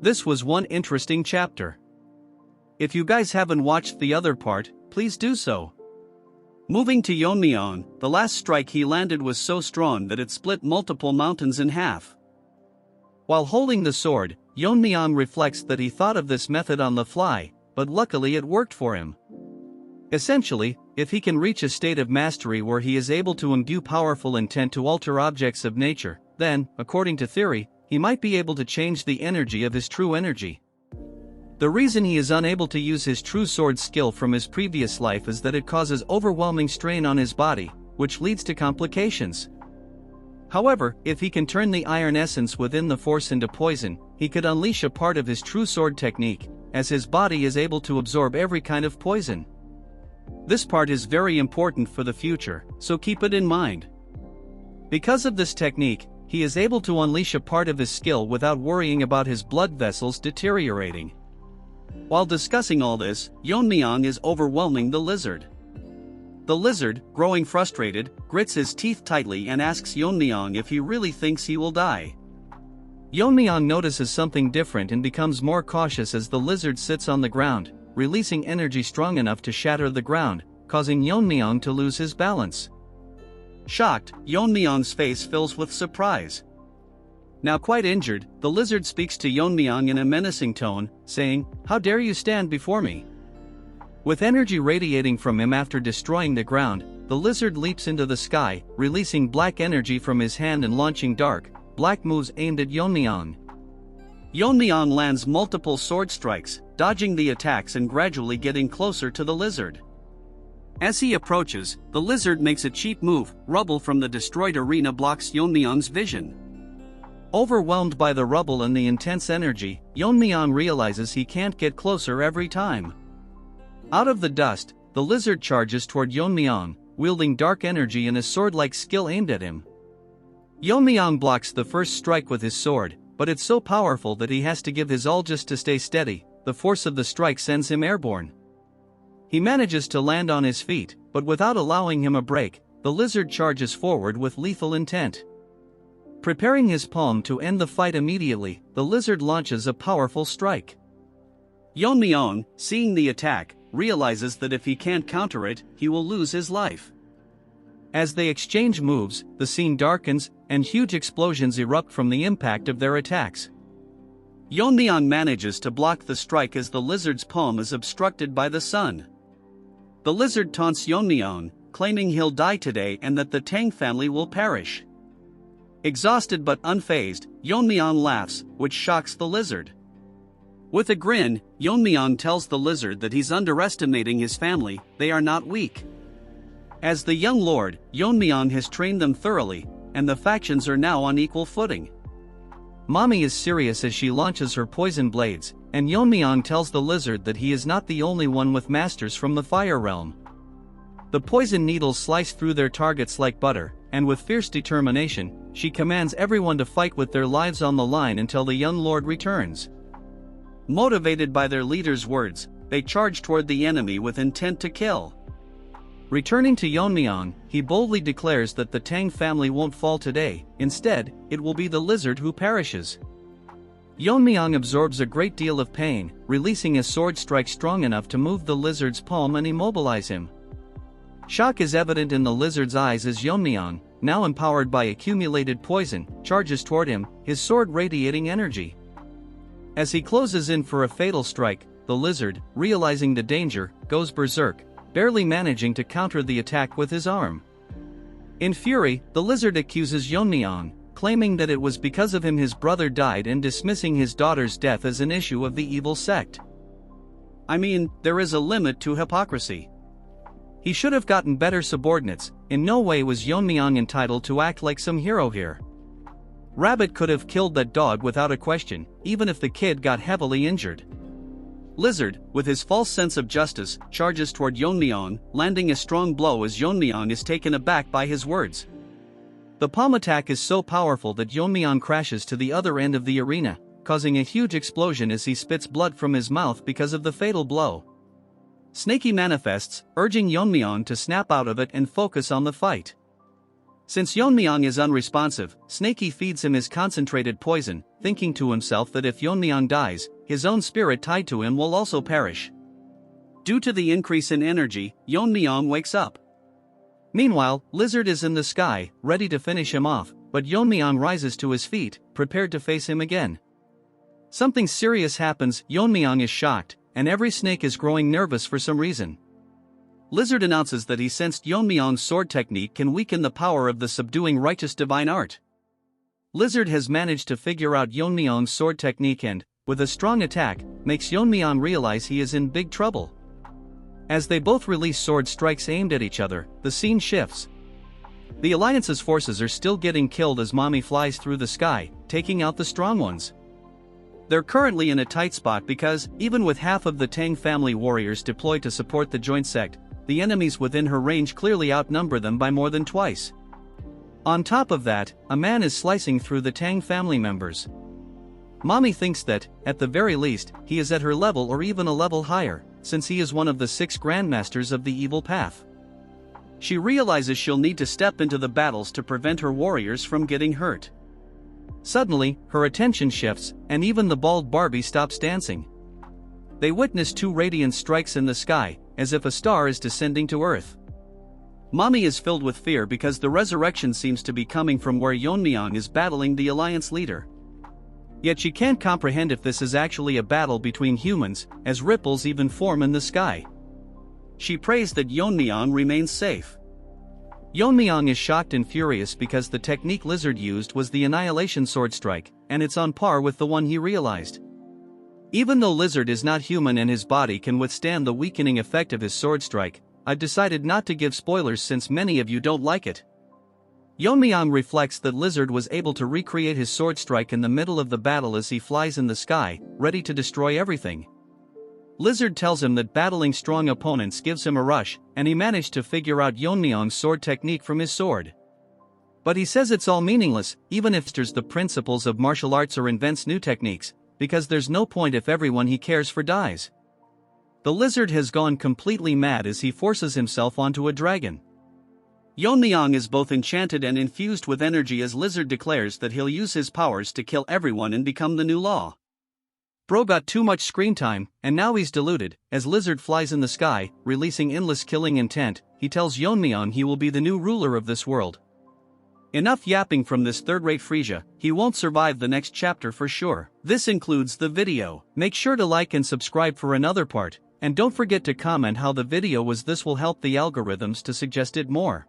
This was one interesting chapter. If you guys haven't watched the other part, please do so. Moving to Yeon-myeong, the last strike he landed was so strong that it split multiple mountains in half. While holding the sword, Yeon-myeong reflects that he thought of this method on the fly, but luckily it worked for him. Essentially, if he can reach a state of mastery where he is able to imbue powerful intent to alter objects of nature, then, according to theory, he might be able to change the energy of his true energy. The reason he is unable to use his true sword skill from his previous life is that it causes overwhelming strain on his body, which leads to complications. However, if he can turn the iron essence within the force into poison, he could unleash a part of his true sword technique, as his body is able to absorb every kind of poison. This part is very important for the future, so keep it in mind. Because of this technique, he is able to unleash a part of his skill without worrying about his blood vessels deteriorating. While discussing all this, Yeon-myeong is overwhelming the lizard. The lizard, growing frustrated, grits his teeth tightly and asks Yeon-myeong if he really thinks he will die. Yeon-myeong notices something different and becomes more cautious as the lizard sits on the ground, releasing energy strong enough to shatter the ground, causing Yeon-myeong to lose his balance. Shocked, Yeon-myeong's face fills with surprise. Now quite injured, the lizard speaks to Yeon-myeong in a menacing tone, saying, "How dare you stand before me?" With energy radiating from him after destroying the ground, the lizard leaps into the sky, releasing black energy from his hand and launching dark, black moves aimed at Yeon-myeong. Yeon-myeong lands multiple sword strikes, dodging the attacks and gradually getting closer to the lizard. As he approaches, the lizard makes a cheap move. Rubble from the destroyed arena blocks Yeon-myeong's vision. Overwhelmed by the rubble and the intense energy, Yeon-myeong realizes he can't get closer every time. Out of the dust, the lizard charges toward Yeon-myeong, wielding dark energy and a sword-like skill aimed at him. Yeon-myeong blocks the first strike with his sword, but it's so powerful that he has to give his all just to stay steady. The force of the strike sends him airborne. He manages to land on his feet, but without allowing him a break, the lizard charges forward with lethal intent. Preparing his palm to end the fight immediately, the lizard launches a powerful strike. Yeon-myeong, seeing the attack, realizes that if he can't counter it, he will lose his life. As they exchange moves, the scene darkens, and huge explosions erupt from the impact of their attacks. Yeon-myeong manages to block the strike as the lizard's palm is obstructed by the sun. The lizard taunts Yeon-myeong, claiming he'll die today and that the Tang family will perish. Exhausted but unfazed, Yeon-myeong laughs, which shocks the lizard. With a grin, Yeon-myeong tells the lizard that he's underestimating his family. They are not weak. As the young lord, Yeon-myeong has trained them thoroughly, and the factions are now on equal footing. Mommy is serious as she launches her poison blades, and Yeon-myeong tells the lizard that he is not the only one with masters from the fire realm. The poison needles slice through their targets like butter, and with fierce determination, she commands everyone to fight with their lives on the line until the young lord returns. Motivated by their leader's words, they charge toward the enemy with intent to kill. Returning to Yeon-myeong, he boldly declares that the Tang family won't fall today. Instead, it will be the lizard who perishes. Yeon-myeong absorbs a great deal of pain, releasing a sword strike strong enough to move the lizard's palm and immobilize him. Shock is evident in the lizard's eyes as Yeon-myeong, now empowered by accumulated poison, charges toward him, his sword radiating energy. As he closes in for a fatal strike, the lizard, realizing the danger, goes berserk, barely managing to counter the attack with his arm. In fury, the lizard accuses Yeon-myeong, claiming that it was because of him his brother died and dismissing his daughter's death as an issue of the evil sect. I mean, there is a limit to hypocrisy. He should have gotten better subordinates. In no way was Yeon-myeong entitled to act like some hero here. Rabbit could have killed that dog without a question, even if the kid got heavily injured. Lizard, with his false sense of justice, charges toward Yeon-myeong, landing a strong blow as Yeon-myeong is taken aback by his words. The palm attack is so powerful that Yeon-myeong crashes to the other end of the arena, causing a huge explosion as he spits blood from his mouth because of the fatal blow. Snaky manifests, urging Yeon-myeong to snap out of it and focus on the fight. Since Yeon-myeong is unresponsive, Snakey feeds him his concentrated poison, thinking to himself that if Yeon-myeong dies, his own spirit tied to him will also perish. Due to the increase in energy, Yeon-myeong wakes up. Meanwhile, Lizard is in the sky, ready to finish him off, but Yeon-myeong rises to his feet, prepared to face him again. Something serious happens. Yeon-myeong is shocked, and every snake is growing nervous for some reason. Lizard announces that he sensed Yeon-myeong's sword technique can weaken the power of the subduing righteous divine art. Lizard has managed to figure out Yeon-myeong's sword technique and, with a strong attack, makes Yeon-myeong realize he is in big trouble. As they both release sword strikes aimed at each other, the scene shifts. The Alliance's forces are still getting killed as Mommy flies through the sky, taking out the strong ones. They're currently in a tight spot because, even with half of the Tang family warriors deployed to support the joint sect, the enemies within her range clearly outnumber them by more than twice. On top of that, a man is slicing through the Tang family members. Mommy thinks that, at the very least, he is at her level or even a level higher, since he is one of the 6 grandmasters of the evil path. She realizes she'll need to step into the battles to prevent her warriors from getting hurt. Suddenly, her attention shifts, and even the bald Barbie stops dancing. They witness 2 radiant strikes in the sky, as if a star is descending to Earth. Mommy is filled with fear because the resurrection seems to be coming from where Yeon-myeong is battling the Alliance leader. Yet she can't comprehend if this is actually a battle between humans, as ripples even form in the sky. She prays that Yeon-myeong remains safe. Yeon-myeong is shocked and furious because the technique Lizard used was the Annihilation Sword Strike, and it's on par with the one he realized. Even though Lizard is not human and his body can withstand the weakening effect of his sword strike, I've decided not to give spoilers since many of you don't like it. Yeon-myeong reflects that Lizard was able to recreate his sword strike in the middle of the battle as he flies in the sky, ready to destroy everything. Lizard tells him that battling strong opponents gives him a rush, and he managed to figure out Yeon-myeong's sword technique from his sword. But he says it's all meaningless, even if he masters the principles of martial arts or invents new techniques, because there's no point if everyone he cares for dies. The Lizard has gone completely mad as he forces himself onto a dragon. Yeon-myeong is both enchanted and infused with energy as Lizard declares that he'll use his powers to kill everyone and become the new law. Bro got too much screen time, and now he's deluded. As Lizard flies in the sky, releasing endless killing intent, he tells Yeon-myeong he will be the new ruler of this world. Enough yapping from this third-rate Frisia, he won't survive the next chapter for sure. This includes the video. Make sure to like and subscribe for another part, and don't forget to comment how the video was. This will help the algorithms to suggest it more.